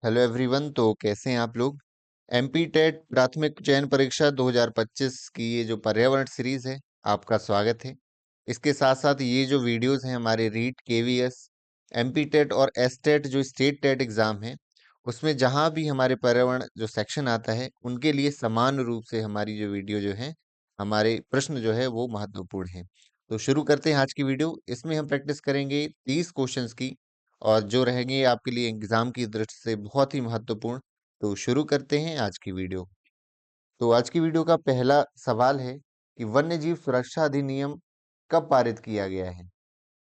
Hello everyone. तो कैसे हैं आप लोग। एमपी टेट प्राथमिक चयन परीक्षा 2025 की ये जो पर्यावरण सीरीज है, आपका स्वागत है। इसके साथ साथ ये जो वीडियोस हैं हमारे रीट केवीएस एमपी टेट और एस टेट जो स्टेट टेट एग्जाम है, उसमें जहां भी हमारे पर्यावरण जो सेक्शन आता है उनके लिए समान रूप से हमारी जो वीडियो जो है, हमारे प्रश्न जो है वो महत्वपूर्ण है। तो शुरू करते हैं आज की वीडियो। इसमें हम प्रैक्टिस करेंगे 30 क्वेश्चंस की, और जो रहेंगे आपके लिए एग्जाम की दृष्टि से बहुत ही महत्वपूर्ण। तो शुरू करते हैं आज की वीडियो। तो आज की वीडियो का पहला सवाल है कि वन्य जीव सुरक्षा अधिनियम कब पारित किया गया है।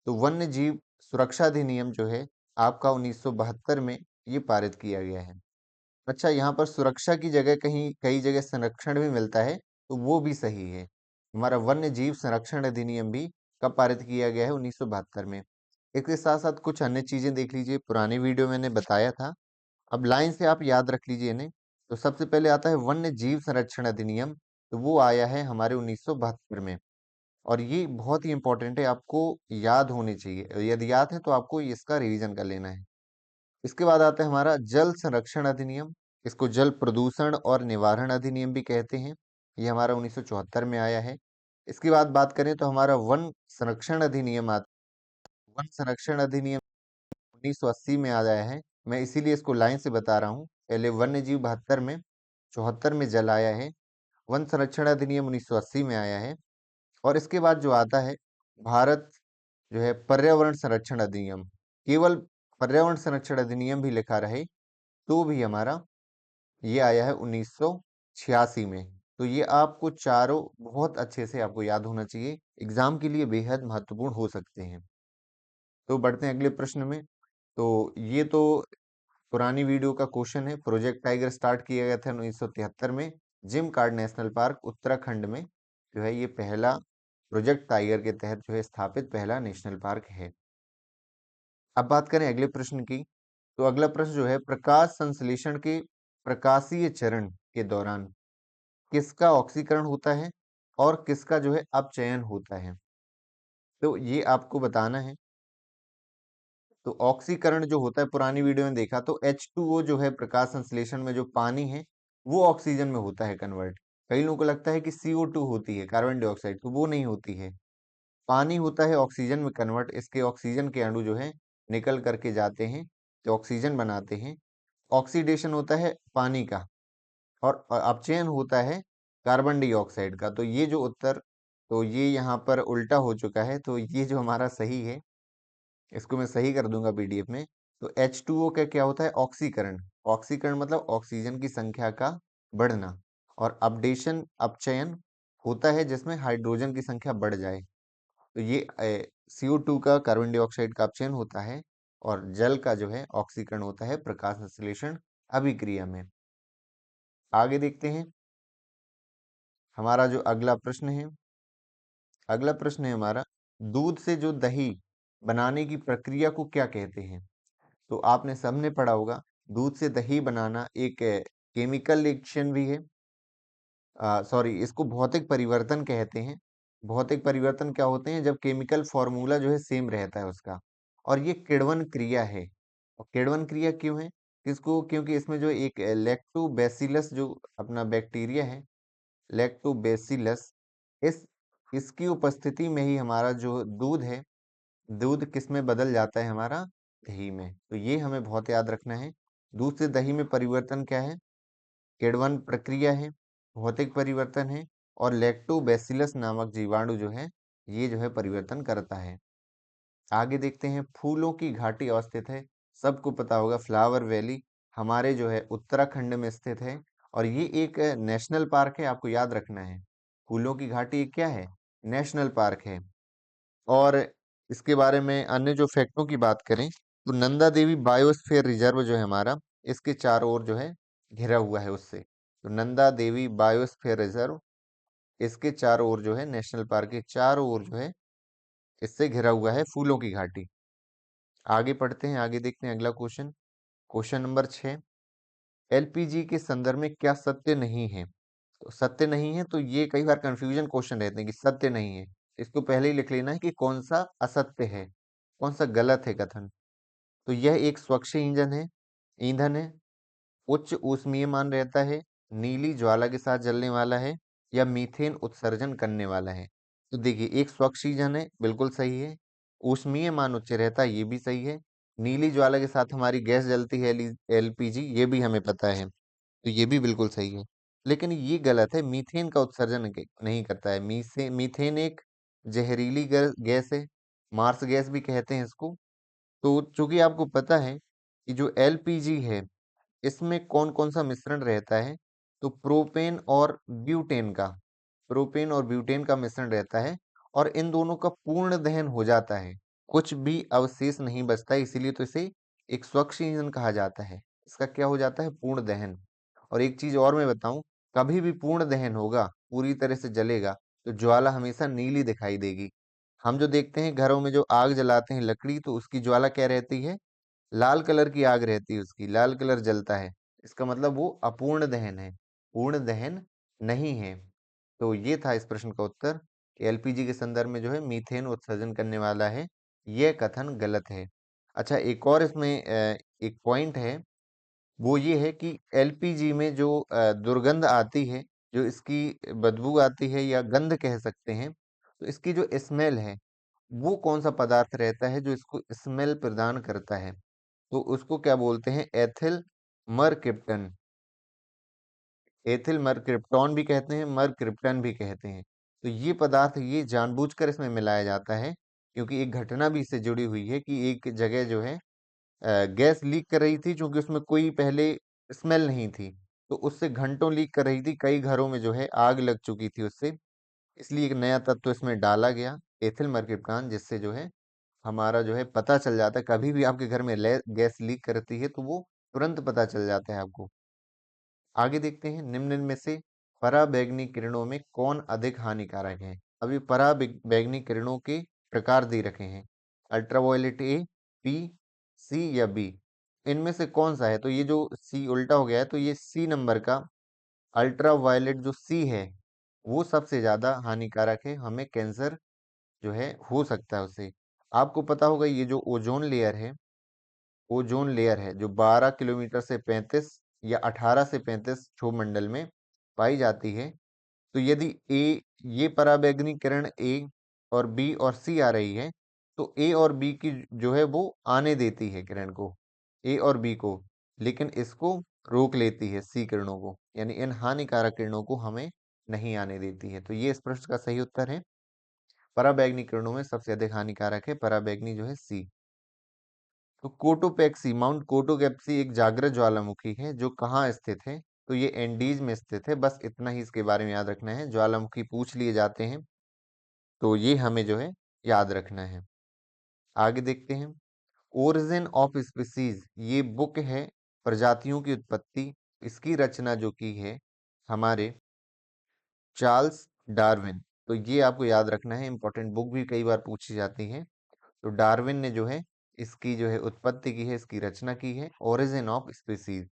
तो वन्य जीव सुरक्षा अधिनियम जो है आपका 1972 में ये पारित किया गया है। अच्छा, यहाँ पर सुरक्षा की जगह कहीं कई जगह संरक्षण भी मिलता है, तो वो भी सही है। हमारा वन्य जीव संरक्षण अधिनियम भी कब पारित किया गया है, 1972 में। इसके साथ साथ कुछ अन्य चीजें देख लीजिए, पुरानी वीडियो मैंने बताया था। अब लाइन से आप याद रख लीजिए इन्हें। तो सबसे पहले आता है वन्य जीव संरक्षण अधिनियम, तो वो आया है हमारे 1972 में। और ये बहुत ही इंपॉर्टेंट है, आपको याद होनी चाहिए। यदि याद है तो आपको इसका रिवीजन कर लेना है। इसके बाद आता है हमारा जल संरक्षण अधिनियम। इसको जल प्रदूषण और निवारण अधिनियम भी कहते हैं। ये हमारा 1974 में आया है। इसके बाद बात करें तो हमारा वन संरक्षण अधिनियम वन संरक्षण अधिनियम 1980 में आ गया है। मैं इसीलिए इसको लाइन से बता रहा हूँ। पहले वन्य जीव 72 में, 74 में जल आया है। वन संरक्षण अधिनियम 1980 में आया है। और इसके बाद जो आता है भारत जो है पर्यावरण संरक्षण अधिनियम, केवल पर्यावरण संरक्षण अधिनियम भी लिखा रहे तो भी हमारा ये आया है 1986 में। तो ये आपको चारों बहुत अच्छे से आपको याद होना चाहिए, एग्जाम के लिए बेहद महत्वपूर्ण हो सकते हैं। तो बढ़ते हैं अगले प्रश्न में। तो ये तो पुरानी वीडियो का क्वेश्चन है। प्रोजेक्ट टाइगर स्टार्ट किया गया था 1973 में। Gym card national park Uttarakhand में जो है ये पहला प्रोजेक्ट टाइगर के तहत जो है स्थापित पहला नेशनल पार्क है। अब बात करें अगले प्रश्न की। तो अगला प्रश्न जो है प्रकाश संश्लेषण के प्रकाशीय चरण के दौरान किसका ऑक्सीकरण होता है और किसका जो है अपचयन होता है। तो ये आपको बताना है। तो ऑक्सीकरण जो होता है, पुरानी वीडियो में देखा तो H2O जो है प्रकाश संश्लेषण में जो पानी है वो ऑक्सीजन में होता है कन्वर्ट। कई लोगों को लगता है कि CO2 होती है, कार्बन डाइऑक्साइड, तो वो नहीं होती है। पानी होता है ऑक्सीजन में कन्वर्ट। इसके ऑक्सीजन के अणु जो है निकल करके जाते हैं तो ऑक्सीजन बनाते हैं। ऑक्सीडेशन होता है पानी का और अपचयन होता है कार्बन डाइऑक्साइड का। तो ये जो उत्तर, तो ये यहाँ पर उल्टा हो चुका है, तो ये जो हमारा सही है इसको मैं सही कर दूंगा पीडीएफ में। तो H2O का क्या होता है, ऑक्सीकरण। ऑक्सीकरण मतलब ऑक्सीजन की संख्या का बढ़ना। और अपडेशन अपचयन होता है जिसमें हाइड्रोजन की संख्या बढ़ जाए। तो ये CO2 का कार्बन डाइऑक्साइड का अपचयन होता है और जल का जो है ऑक्सीकरण होता है प्रकाश संश्लेषण अभिक्रिया में। आगे देखते हैं हमारा जो अगला प्रश्न है। अगला प्रश्न है हमारा दूध से जो दही बनाने की प्रक्रिया को क्या कहते हैं। तो आपने सबने पढ़ा होगा, दूध से दही बनाना एक केमिकल रिएक्शन भी है। सॉरी, इसको भौतिक परिवर्तन कहते हैं। भौतिक परिवर्तन क्या होते हैं, जब केमिकल फॉर्मूला जो है सेम रहता है उसका। और ये किण्वन क्रिया है। और किण्वन क्रिया क्यों है, किसको, क्योंकि इसमें जो एक लैक्टोबैसिलस जो अपना बैक्टीरिया है, लैक्टोबैसिलस, इस इसकी उपस्थिति में ही हमारा जो दूध है, दूध किस में बदल जाता है, हमारा दही में। तो ये हमें बहुत याद रखना है। दूध से दही में परिवर्तन क्या है, किण्वन प्रक्रिया है, भौतिक परिवर्तन है, और लैक्टोबैसिलस नामक जीवाणु जो है ये जो है परिवर्तन करता है। आगे देखते हैं फूलों की घाटी अवस्थित है। सबको पता होगा फ्लावर वैली हमारे जो है उत्तराखंड में स्थित है। और ये एक नेशनल पार्क है, आपको याद रखना है। फूलों की घाटी एक क्या है, नेशनल पार्क है। और इसके बारे में अन्य जो फैक्टों की बात करें तो नंदा देवी बायोस्फीयर रिजर्व जो है हमारा, इसके चारों ओर जो है घिरा हुआ है उससे। तो नंदा देवी बायोस्फीयर रिजर्व, इसके चारों ओर जो है, नेशनल पार्क के चारों ओर जो है इससे घिरा हुआ है फूलों की घाटी। आगे पढ़ते हैं, आगे देखते हैं अगला क्वेश्चन। क्वेश्चन नंबर 6, एलपीजी के संदर्भ में क्या सत्य नहीं है। तो सत्य नहीं है, तो ये कई बार कंफ्यूजन क्वेश्चन रहते हैं कि सत्य नहीं है। इसको पहले ही लिख लेना है कि कौन सा असत्य है, कौन सा गलत है कथन। तो यह एक स्वच्छ ईंधन है, ईंधन है। उच्च ऊष्मीयमान रहता है, नीली ज्वाला के साथ जलने वाला है, या मीथेन उत्सर्जन करने वाला है। तो देखिए, एक स्वच्छ ईंधन है, बिल्कुल सही है। ऊष्मीयमान उच्च रहता है, ये भी सही है। नीली ज्वाला के साथ हमारी गैस जलती है, एलपीजी, ये भी हमें पता है, तो ये भी बिल्कुल सही है। लेकिन ये गलत है, मीथेन का उत्सर्जन नहीं करता है। मीथेन एक जहरीली गैस है, मार्स गैस भी कहते हैं इसको। तो चूंकि आपको पता है कि जो एलपीजी है, इसमें कौन-कौन सा मिश्रण रहता है, तो प्रोपेन और ब्यूटेन का मिश्रण रहता है, और इन दोनों का पूर्ण दहन हो जाता है, कुछ भी अवशेष नहीं बचता है, इसीलिए तो इसे एक स्वच्छ ईंधन कहा जाता है। इसका क्या हो जाता है? पूर्ण दहन। और एक चीज और मैं बताऊं, कभी भी पूर्ण दहन होगा, पूरी तरह से जलेगा, तो ज्वाला हमेशा नीली दिखाई देगी। हम जो देखते हैं घरों में जो आग जलाते हैं लकड़ी, तो उसकी ज्वाला क्या रहती है? लाल कलर की आग रहती है, उसकी लाल कलर जलता है। इसका मतलब वो अपूर्ण दहन है, पूर्ण दहन नहीं है। तो ये था इस प्रश्न का उत्तर कि एलपीजी के संदर्भ में जो है मीथेन उत्सर्जन करने वाला है, यह कथन गलत है। अच्छा, एक और इसमें एक पॉइंट है, वो ये है कि एलपीजी में जो दुर्गंध आती है, जो इसकी बदबू आती है या गंध कह सकते हैं, तो इसकी जो स्मेल है, वो कौन सा पदार्थ रहता है जो इसको स्मेल प्रदान करता है? तो उसको क्या बोलते हैं? एथिल मरक्रिप्टन। एथिल मरक्रिप्टॉन भी कहते हैं, मरक्रिप्टन भी कहते हैं। तो ये पदार्थ ये जानबूझकर इसमें मिलाया जाता है, क्योंकि एक घटना भी इससे जुड़ी हुई है कि एक जगह जो है गैस लीक कर रही थी, क्योंकि उसमें कोई पहले स्मेल नहीं थी, तो उससे घंटों लीक कर रही थी, कई घरों में जो है आग लग चुकी थी उससे। इसलिए एक नया तत्व इसमें डाला गया, एथिल मरक्रिप्टॉन, जिससे जो है हमारा जो है पता चल जाता है, कभी भी आपके घर में गैस लीक करती है तो वो तुरंत पता चल जाता है आपको। आगे देखते हैं, निम्न में से पराबैंगनी किरणों में कौन अधिक हानिकारक है? अभी पराबैंगनी किरणों के प्रकार दे रखे हैं, अल्ट्रावायलेट ए, बी, सी या बी। इनमें से कौन सा है? तो ये जो सी उल्टा हो गया है, तो ये सी नंबर का अल्ट्रावायलेट जो सी है, वो सबसे ज्यादा हानिकारक है, हमें कैंसर जो है हो सकता है उससे। आपको पता होगा, ये जो ओजोन लेयर है जो 12 किलोमीटर से 35 या 18 से 35 क्षोभ मंडल में पाई जाती है, तो यदि ए, ये पराबैंगनी किरण ए और बी और सी आ रही है, तो ए और बी की जो है वो आने देती है किरण को, ए और बी को, लेकिन इसको रोक लेती है, सी किरणों को, यानी इन हानिकारक किरणों को हमें नहीं आने देती है। तो ये इस प्रश्न का सही उत्तर है, पराबैंगनी किरणों में सबसे अधिक हानिकारक है पराबैंगनी जो है सी। तो कोटोपैक्सी, माउंट कोटोपैक्सी एक जागृत ज्वालामुखी है जो कहाँ स्थित है? तो ये एंडीज में स्थित है, बस इतना ही इसके बारे में याद रखना है। ज्वालामुखी पूछ लिए जाते हैं, तो ये हमें जो है याद रखना है। आगे देखते हैं, ओरिजिन ऑफ स्पीसीज, ये बुक है प्रजातियों की उत्पत्ति, इसकी रचना जो की है हमारे चार्ल्स डार्विन। तो ये आपको याद रखना है, इंपॉर्टेंट बुक भी कई बार पूछी जाती है। तो डार्विन ने जो है इसकी जो है उत्पत्ति की है, इसकी रचना की है, ओरिजिन ऑफ स्पीसीज।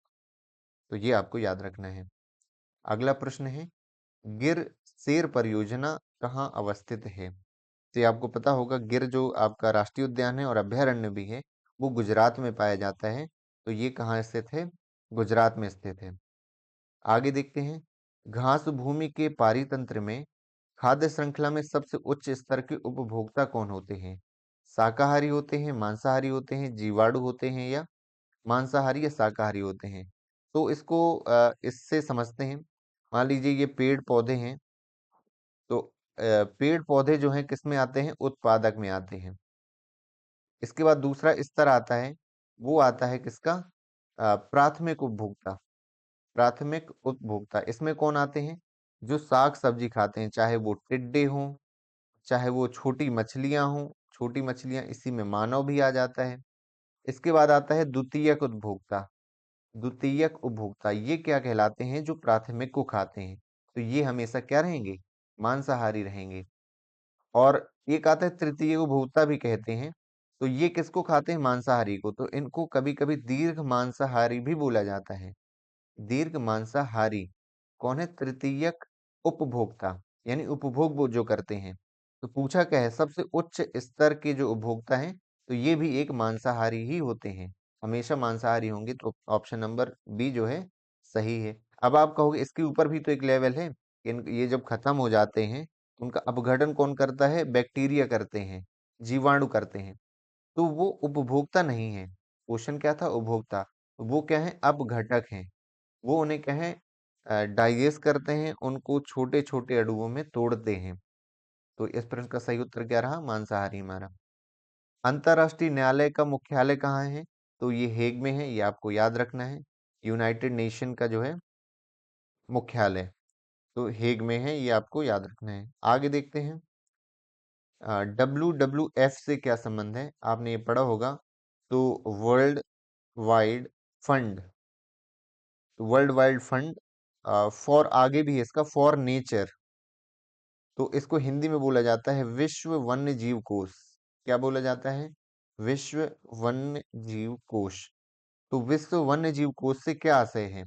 तो ये आपको याद रखना है। अगला प्रश्न है, गिर शेर परियोजना कहाँ अवस्थित है? तो ये आपको पता होगा, गिर जो आपका राष्ट्रीय उद्यान है और अभयारण्य भी है, वो गुजरात में पाया जाता है। तो ये कहाँ स्थित है? गुजरात में स्थित है। आगे देखते हैं, घास भूमि के पारितंत्र में खाद्य श्रृंखला में सबसे उच्च स्तर के उपभोक्ता कौन होते हैं? शाकाहारी होते हैं, मांसाहारी होते हैं, जीवाणु होते हैं, या मांसाहारी या शाकाहारी होते हैं? तो इसको इससे समझते हैं। मान लीजिए ये पेड़ पौधे हैं, तो पेड़ पौधे जो हैं किस में आते हैं? उत्पादक में आते हैं। इसके बाद दूसरा स्तर आता है, वो आता है किसका? प्राथमिक उपभोक्ता। प्राथमिक उपभोक्ता इसमें कौन आते हैं? जो साग सब्जी खाते हैं, चाहे वो टिड्डे हों, चाहे वो छोटी मछलियां हों। छोटी मछलियां, इसी में मानव भी आ जाता है। इसके बाद आता है द्वितीयक उपभोक्ता। द्वितीयक उपभोक्ता ये क्या कहलाते हैं? जो प्राथमिक को खाते हैं, तो ये हमेशा क्या रहेंगे? मांसाहारी रहेंगे। और एक आता है तृतीय उपभोक्ता भी कहते हैं, तो ये किसको खाते हैं? मांसाहारी को। तो इनको कभी कभी दीर्घ मांसाहारी भी बोला जाता है। दीर्घ मांसाहारी कौन है? तृतीयक उपभोक्ता, यानी उपभोग वो जो करते हैं। तो पूछा क्या है? सबसे उच्च स्तर के जो उपभोक्ता हैं, तो ये भी एक मांसाहारी ही होते हैं। हमेशा मांसाहारी होंगे, तो ऑप्शन नंबर बी जो है सही है। अब आप कहोगे इसके ऊपर भी तो एक लेवल है, ये जब खत्म हो जाते हैं उनका अपघटन कौन करता है? बैक्टीरिया करते हैं, जीवाणु करते हैं। तो वो उपभोक्ता नहीं है। क्वेश्चन क्या था? उपभोक्ता। तो वो क्या है? अपघटक हैं। वो उन्हें क्या है? डाइजेस्ट करते हैं, उनको छोटे छोटे अणुओं में तोड़ते हैं। तो इस प्रश्न का सही उत्तर क्या रहा? मांसाहारी हमारा। अंतर्राष्ट्रीय न्यायालय का मुख्यालय कहाँ है? तो ये हेग में है, ये आपको याद रखना है। यूनाइटेड नेशन का जो है मुख्यालय, तो हेग में है, ये आपको याद रखना है। आगे देखते हैं, WWF से क्या संबंध है? आपने ये पढ़ा होगा। तो world wide fund, world wide fund for, आगे भी है इसका, फॉर नेचर। तो इसको हिंदी में बोला जाता है विश्व वन्य जीव कोष। क्या बोला जाता है? विश्व वन्य जीव कोष। तो विश्व वन्य जीव कोष से क्या आशय है?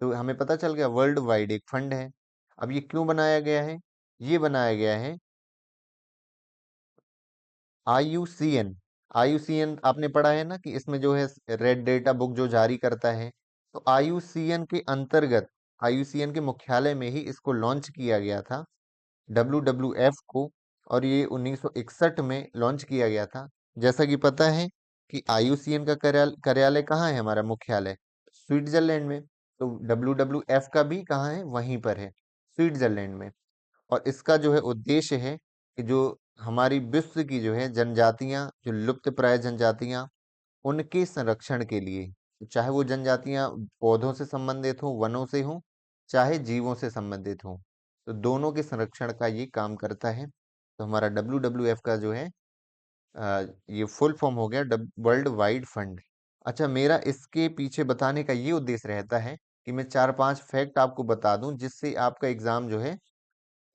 तो हमें पता चल गया वर्ल्ड वाइड एक फंड है। अब ये क्यों बनाया गया है? ये बनाया गया है IUCN। IUCN आपने पढ़ा है ना कि इसमें जो है रेड डेटा बुक जो जारी करता है, तो IUCN के अंतर्गत, IUCN के मुख्यालय में ही इसको लॉन्च किया गया था, WWF को। और ये 1961 में लॉन्च किया गया था। जैसा कि पता है कि IUCN का कार्यालय कहाँ है? हमारा मुख्यालय स्विट्जरलैंड में। तो WWF का भी कहाँ है? वहीं पर है, स्विट्जरलैंड में। और इसका जो है उद्देश्य है कि जो हमारी विश्व की जो है जनजातियां, जो लुप्त प्राय जनजातियां, उनके संरक्षण के लिए, चाहे वो जनजातियां पौधों से संबंधित हो, वनों से हो, चाहे जीवों से संबंधित हो, तो दोनों के संरक्षण का ये काम करता है। तो हमारा WWF का जो है ये फुल फॉर्म हो गया वर्ल्ड वाइड फंड। अच्छा, मेरा इसके पीछे बताने का ये उद्देश्य रहता है कि मैं 4-5 फैक्ट आपको बता दूं, जिससे आपका एग्जाम जो है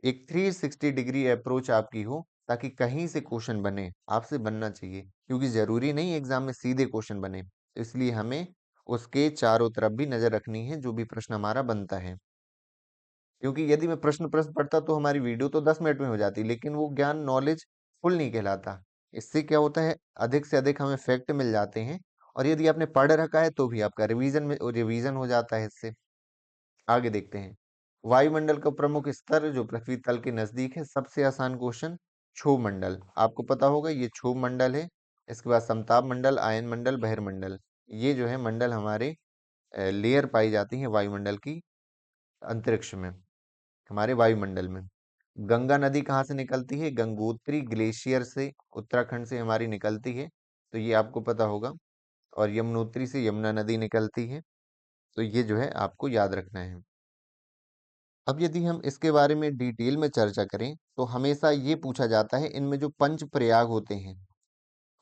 एक 360 डिग्री अप्रोच आपकी हो, ताकि कहीं से क्वेश्चन बने, आपसे बनना चाहिए, क्योंकि जरूरी नहीं एग्जाम में सीधे क्वेश्चन बने। तो इसलिए हमें उसके चारों तरफ भी नजर रखनी है, जो भी प्रश्न हमारा बनता है। क्योंकि यदि मैं प्रश्न प्रश्न पढ़ता तो हमारी वीडियो तो 10 मिनट में हो जाती, लेकिन वो ज्ञान नॉलेज फुल नहीं कहलाता। इससे क्या होता है, अधिक से अधिक हमें फैक्ट मिल जाते हैं, और यदि आपने पढ़ रखा है तो भी आपका रिवीजन हो जाता है इससे। आगे देखते हैं, वायुमंडल का प्रमुख स्तर जो पृथ्वी तल के नजदीक है, सबसे आसान क्वेश्चन, क्षोभ मंडल। आपको पता होगा ये क्षोभ मंडल है। इसके बाद समताप मंडल, आयन मंडल, बहिर्मंडल, ये जो है मंडल हमारे लेयर पाई जाती है वायुमंडल की, अंतरिक्ष में, हमारे वायुमंडल में। गंगा नदी कहाँ से निकलती है? गंगोत्री ग्लेशियर से, उत्तराखंड से हमारी निकलती है, तो ये आपको पता होगा। और यमुनोत्री से यमुना नदी निकलती है, तो ये जो है आपको याद रखना है। अब यदि हम इसके बारे में डिटेल में चर्चा करें, तो हमेशा ये पूछा जाता है इनमें जो पंच प्रयाग होते हैं,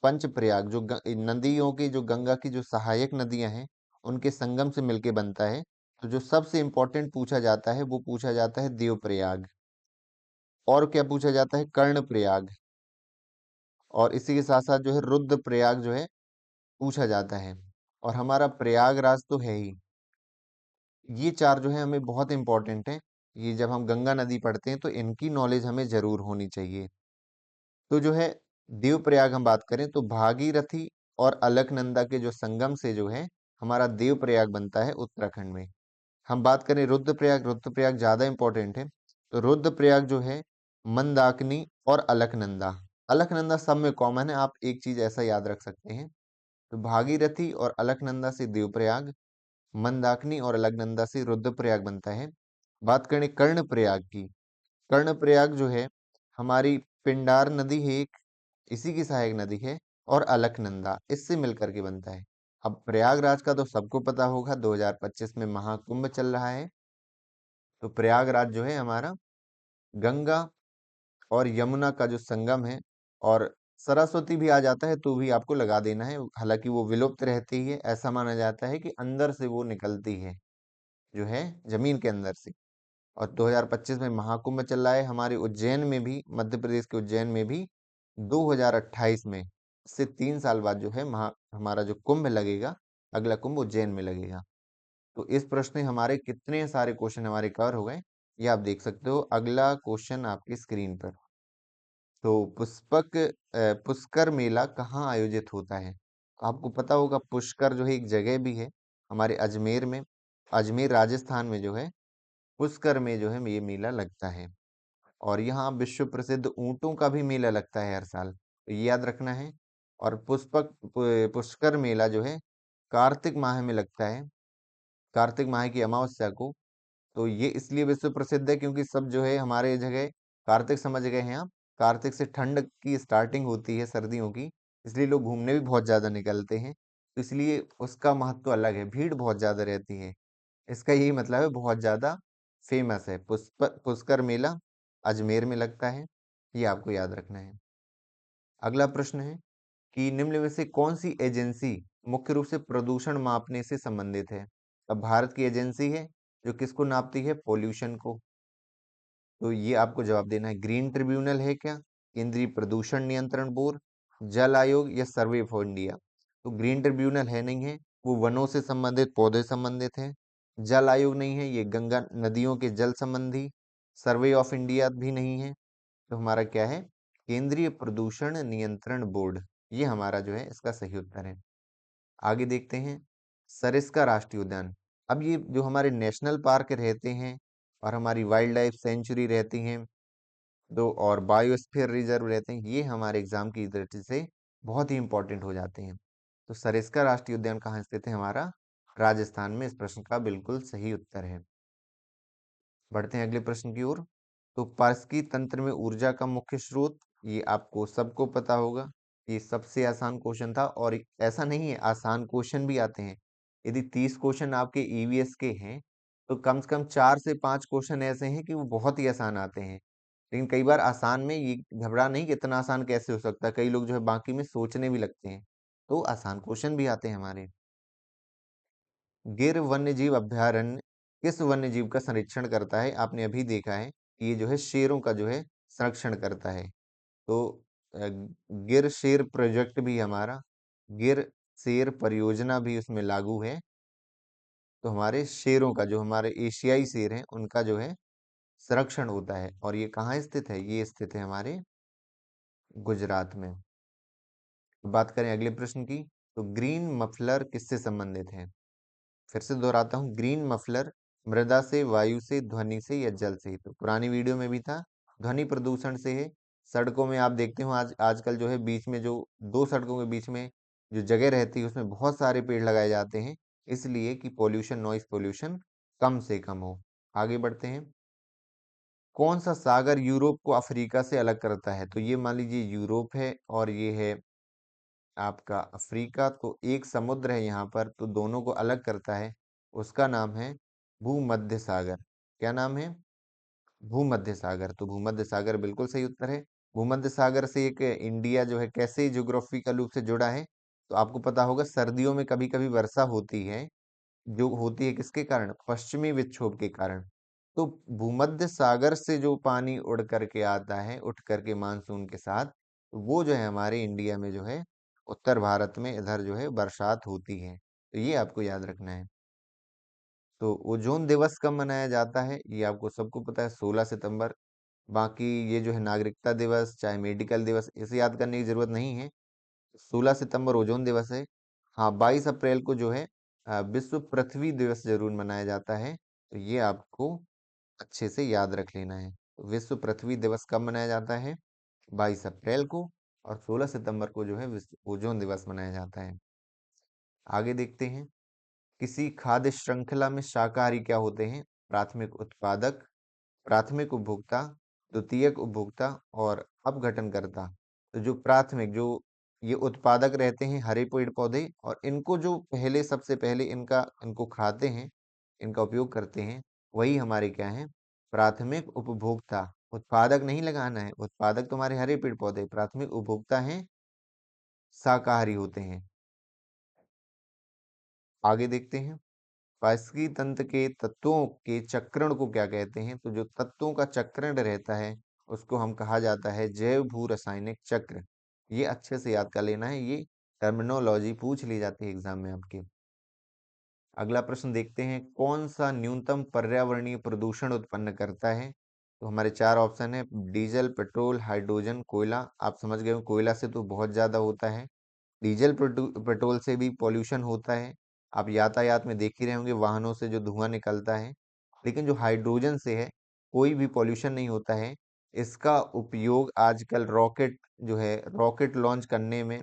पंच प्रयाग जो नदियों की, जो गंगा की जो सहायक नदियां हैं, उनके संगम से मिलके बनता है। तो जो सबसे इंपॉर्टेंट पूछा जाता है वो पूछा जाता है देव प्रयाग। और क्या पूछा जाता है? कर्ण प्रयाग। और इसी के साथ साथ जो है रुद्र प्रयाग जो है पूछा जाता है। और हमारा प्रयागराज तो है ही। ये चार जो है हमें बहुत इंपॉर्टेंट है। ये जब हम गंगा नदी पढ़ते हैं तो इनकी नॉलेज हमें जरूर होनी चाहिए। तो जो है देवप्रयाग हम बात करें तो भागीरथी और अलकनंदा के जो संगम से जो है हमारा देवप्रयाग बनता है उत्तराखंड में। हम बात करें रुद्रप्रयाग, रुद्रप्रयाग ज्यादा इंपॉर्टेंट है। तो रुद्रप्रयाग जो है मंदाकिनी और अलकनंदा, अलकनंदा सब में कॉमन है, आप एक चीज ऐसा याद रख सकते हैं। तो भागीरथी और अलकनंदा से देवप्रयाग, मंदाकिनी और अलकनंदा से रुद्रप्रयाग बनता है। बात करें कर्णप्रयाग की, कर्णप्रयाग जो है हमारी पिंडार नदी है एक, इसी की सहायक नदी है, और अलकनंदा इससे मिलकर के बनता है। अब प्रयागराज का तो सबको पता होगा, 2025 में महाकुंभ चल रहा है। तो प्रयागराज जो है हमारा गंगा और यमुना का जो संगम है, और सरस्वती भी आ जाता है तो भी आपको लगा देना है, हालांकि वो विलुप्त रहती है। ऐसा माना जाता है कि अंदर से वो निकलती है, जो है जमीन के अंदर से। और 2025 में महाकुंभ चल रहा है हमारे उज्जैन में भी, मध्य प्रदेश के उज्जैन में भी 2028 में, से 3 साल बाद जो है हमारा जो कुंभ लगेगा, अगला कुंभ उज्जैन में लगेगा। तो इस प्रश्न में हमारे कितने सारे क्वेश्चन हमारे कवर हो गए, ये आप देख सकते हो। अगला क्वेश्चन आपकी स्क्रीन पर। तो पुष्कर मेला कहाँ आयोजित होता है? आपको पता होगा पुष्कर जो है एक जगह भी है हमारे अजमेर में, अजमेर राजस्थान में जो है पुष्कर में जो है ये मेला लगता है। और यहाँ विश्व प्रसिद्ध ऊंटों का भी मेला लगता है हर साल, तो ये याद रखना है। और पुष्कर मेला जो है कार्तिक माह में लगता है, कार्तिक माह की अमावस्या को। तो ये इसलिए विश्व प्रसिद्ध है क्योंकि सब जो है हमारे जगह कार्तिक समझ गए हैं आप, कार्तिक से ठंड की स्टार्टिंग होती है सर्दियों की, इसलिए लोग घूमने भी बहुत ज्यादा निकलते हैं, तो इसलिए उसका महत्व अलग है, भीड़ बहुत ज्यादा रहती है। इसका यही मतलब है बहुत ज्यादा फेमस है। पुष्कर मेला अजमेर में लगता है, ये आपको याद रखना है। अगला प्रश्न है कि निम्न में से कौन सी एजेंसी मुख्य रूप से प्रदूषण मापने से संबंधित है? अब भारत की एजेंसी है जो किसको नापती है? पोल्यूशन को। तो ये आपको जवाब देना है। ग्रीन ट्रिब्यूनल है क्या? केंद्रीय प्रदूषण नियंत्रण बोर्ड, जल आयोग या सर्वे फॉर इंडिया? तो ग्रीन ट्रिब्यूनल है नहीं है, वो वनों से संबंधित, पौधे संबंधित है। जल आयोग नहीं है, ये गंगा नदियों के जल संबंधी। सर्वे ऑफ इंडिया भी नहीं है। तो हमारा क्या है? केंद्रीय प्रदूषण नियंत्रण बोर्ड, ये हमारा जो है इसका सही उत्तर है। आगे देखते हैं सरिस्का राष्ट्रीय उद्यान। अब ये जो हमारे नेशनल पार्क रहते हैं और हमारी वाइल्ड लाइफ सेंचुरी रहती हैं दो, और बायोस्फीयर रिजर्व रहते हैं, ये हमारे एग्जाम की दृष्टि से बहुत ही इंपॉर्टेंट हो जाते हैं। तो सरिस्का राष्ट्रीय उद्यान कहाँ स्थित है? हमारा राजस्थान में। इस प्रश्न का बिल्कुल सही उत्तर है। बढ़ते हैं अगले प्रश्न की ओर। तो पारस्की तंत्र में ऊर्जा का मुख्य स्रोत, ये आपको सबको पता होगा। ये सबसे आसान क्वेश्चन था, और ऐसा नहीं है, आसान क्वेश्चन भी आते हैं। यदि 30 क्वेश्चन आपके ईवीएस के हैं तो कम से कम 4 से 5 क्वेश्चन ऐसे हैं कि वो बहुत ही आसान आते हैं। लेकिन कई बार आसान में ये घबरा नहीं कि इतना आसान कैसे हो सकता है, कई लोग जो है बाकी में सोचने भी लगते हैं, तो आसान क्वेश्चन भी आते हैं हमारे। गिर वन्यजीव अभयारण्य किस वन्यजीव का संरक्षण करता है? आपने अभी देखा है कि ये जो है शेरों का जो है संरक्षण करता है। तो गिर शेर प्रोजेक्ट भी हमारा, गिर शेर परियोजना भी उसमें लागू है। तो हमारे शेरों का, जो हमारे एशियाई शेर हैं, उनका जो है संरक्षण होता है। और ये कहाँ स्थित है? ये स्थित है हमारे गुजरात में। बात करें अगले प्रश्न की, तो ग्रीन मफलर किससे संबंधित है? फिर से दोहराता हूँ, ग्रीन मफलर मृदा से, वायु से, ध्वनि से या जल से? तो पुरानी वीडियो में भी था, ध्वनि प्रदूषण से है। सड़कों में आप देखते हो आजकल जो है बीच में, जो दो सड़कों के बीच में जो जगह रहती है उसमें बहुत सारे पेड़ लगाए जाते हैं, इसलिए कि पोल्यूशन, नॉइस पोल्यूशन कम से कम हो। आगे बढ़ते हैं। कौन सा सागर यूरोप को अफ्रीका से अलग करता है? तो ये मान लीजिए यूरोप है और ये है आपका अफ्रीका, तो एक समुद्र है यहाँ पर, तो दोनों को अलग करता है, उसका नाम है भूमध्य सागर। क्या नाम है? भूमध्य सागर। तो भूमध्य सागर बिल्कुल सही उत्तर है। भूमध्य सागर से एक इंडिया जो है कैसे ज्योग्राफिकल रूप से जुड़ा है? तो आपको पता होगा सर्दियों में कभी कभी वर्षा होती है, जो होती है किसके कारण? पश्चिमी विक्षोभ के कारण। तो भूमध्य सागर से जो पानी उड़ करके आता है, उठ करके मानसून के साथ, वो जो है हमारे इंडिया में जो है उत्तर भारत में इधर जो है बरसात होती है। तो ये आपको याद रखना है। तो ओजोन दिवस कब मनाया जाता है? ये आपको सबको पता है, 16 सितंबर। बाकी ये जो है नागरिकता दिवस, चाहे मेडिकल दिवस, इसे याद करने की जरूरत नहीं है। 16 सितंबर ओजोन दिवस है। हाँ, 22 अप्रैल को जो है विश्व पृथ्वी दिवस जरूर मनाया जाता है, तो ये आपको अच्छे से याद रख लेना है। तो विश्व पृथ्वी दिवस कब मनाया जाता है? 22 अप्रैल को। और 16 सितंबर को जो है विश्व ओजोन दिवस मनाया जाता है। आगे देखते हैं। किसी खाद्य श्रृंखला में शाकाहारी क्या होते हैं? प्राथमिक उत्पादक, प्राथमिक उपभोक्ता, द्वितीयक उपभोक्ता और अपघटनकर्ता। तो जो प्राथमिक, जो ये उत्पादक रहते हैं हरे पेड़ पौधे, और इनको जो पहले, सबसे पहले इनको खाते हैं, इनका उपयोग करते हैं, वही हमारे क्या हैं? प्राथमिक उपभोक्ता। उत्पादक नहीं लगाना है, उत्पादक तुम्हारे हरे पेड़ पौधे, प्राथमिक उपभोक्ता हैं शाकाहारी होते हैं। आगे देखते हैं। पारस्परिकी तंत्र के तत्वों के चक्रण को क्या कहते हैं? तो जो तत्वों का चक्रण रहता है उसको हम कहा जाता है जैव भू रासायनिक चक्र। ये अच्छे से याद कर लेना है, ये टर्मिनोलॉजी पूछ ली जाती है एग्जाम में आपके। अगला प्रश्न देखते हैं, कौन सा न्यूनतम पर्यावरणीय प्रदूषण उत्पन्न करता है? तो हमारे चार ऑप्शन है, डीजल, पेट्रोल, हाइड्रोजन, कोयला। आप समझ गए हो, कोयला से तो बहुत ज्यादा होता है। डीजल पेट्रोल से भी पॉल्यूशन होता है। आप यातायात में देख ही रहे होंगे वाहनों से जो धुआं निकलता है। लेकिन जो हाइड्रोजन से है कोई भी पॉल्यूशन नहीं होता है। इसका उपयोग आजकल रॉकेट लॉन्च करने में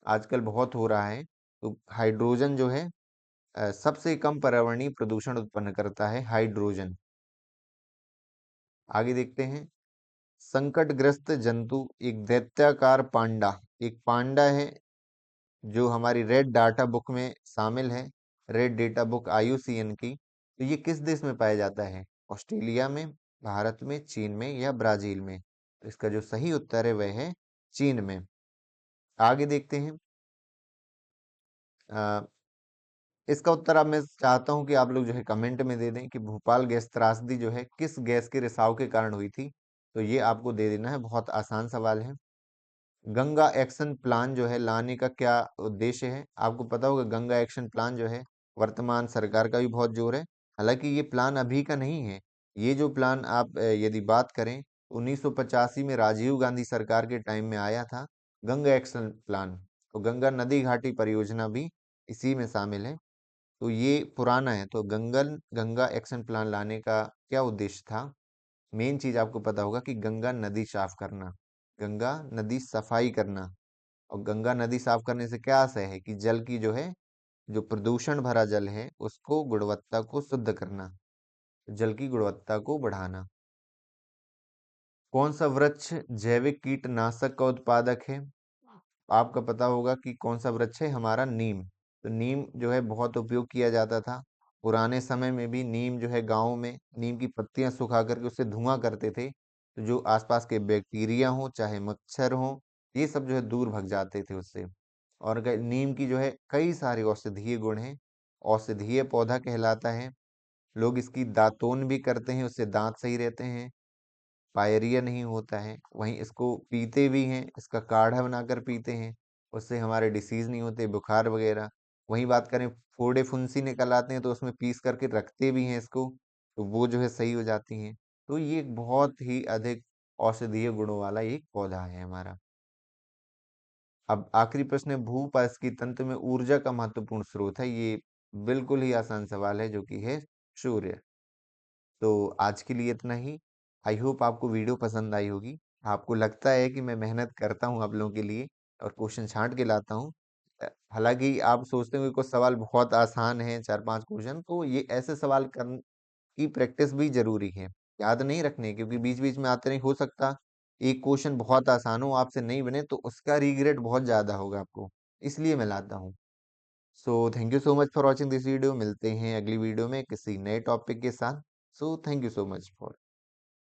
आजकल बहुत हो रहा है। तो हाइड्रोजन जो है सबसे कम पर्यावरणीय प्रदूषण उत्पन्न करता है हाइड्रोजन। आगे देखते हैं। संकटग्रस्त जंतु, एक दैत्याकार पांडा। एक पांडा है जो हमारी रेड डाटा बुक में शामिल है, रेड डेटा बुक IUCN की। तो ये किस देश में पाया जाता है? ऑस्ट्रेलिया में, भारत में, चीन में या ब्राजील में? तो इसका जो सही उत्तर है वह है चीन में। आगे देखते हैं। अ, इसका उत्तर अब मैं चाहता हूं कि आप लोग जो है कमेंट में दे दें कि भोपाल गैस त्रासदी जो है किस गैस के रिसाव के कारण हुई थी। तो ये आपको दे देना है, बहुत आसान सवाल है। गंगा एक्शन प्लान जो है लाने का क्या उद्देश्य है? आपको पता होगा गंगा एक्शन प्लान जो है वर्तमान सरकार का भी बहुत जोर है। हालांकि ये प्लान अभी का नहीं है। ये जो प्लान आप यदि बात करें 1985 में राजीव गांधी सरकार के टाइम में आया था गंगा एक्शन प्लान। तो गंगा नदी घाटी परियोजना भी इसी में शामिल है। तो ये पुराना है। तो गंगा एक्शन प्लान लाने का क्या उद्देश्य था? मेन चीज आपको पता होगा कि गंगा नदी साफ करना, गंगा नदी सफाई करना। और गंगा नदी साफ करने से क्या आशय है कि जल की जो है, जो प्रदूषण भरा जल है उसको गुणवत्ता को शुद्ध करना, जल की गुणवत्ता को बढ़ाना। कौन सा वृक्ष जैविक कीटनाशक का उत्पादक है? आपका पता होगा कि कौन सा वृक्ष है, हमारा नीम। तो नीम जो है बहुत उपयोग किया जाता था। पुराने समय में भी नीम जो है गाँव में नीम की पत्तियां सुखा करके उससे धुआं करते थे। तो जो आसपास के बैक्टीरिया हो चाहे मच्छर हो ये सब जो है दूर भग जाते थे उससे। और नीम की जो है कई सारे औषधीय गुण हैं। औषधीय पौधा कहलाता है। लोग इसकी दातून भी करते हैं, उससे दांत सही रहते हैं, पायरिया नहीं होता है। वहीं इसको पीते भी हैं, इसका काढ़ा बनाकर पीते हैं, उससे हमारे डिसीज नहीं होते बुखार वगैरह। वहीं बात करें फोड़े फुंसी निकल आते हैं तो उसमें पीस करके रखते भी हैं इसको, तो वो जो है सही हो जाती हैं। तो ये एक बहुत ही अधिक औषधीय गुणों वाला एक पौधा है हमारा। अब आखिरी प्रश्न है, भूपारस्की तंत्र में ऊर्जा का महत्वपूर्ण स्रोत है। ये बिल्कुल ही आसान सवाल है जो कि है सूर्य। तो आज के लिए इतना ही। आई होप आपको वीडियो पसंद आई होगी। आपको लगता है कि मैं मेहनत करता हूँ आप लोगों के लिए और क्वेश्चन छांट के लाता हूँ। हालांकि आप सोचते होंगे कुछ सवाल बहुत आसान है, 4-5 क्वेश्चन, तो ये ऐसे सवाल कर की प्रैक्टिस भी जरूरी है, याद नहीं रखने, क्योंकि बीच बीच में आते नहीं। हो सकता एक क्वेश्चन बहुत आसान हो आपसे नहीं बने तो उसका रिग्रेट बहुत ज्यादा होगा आपको, इसलिए मैं लाता हूँ। So thank you so much for watching this video. मिलते हैं अगली वीडियो में किसी नए टॉपिक के साथ। So thank you so much for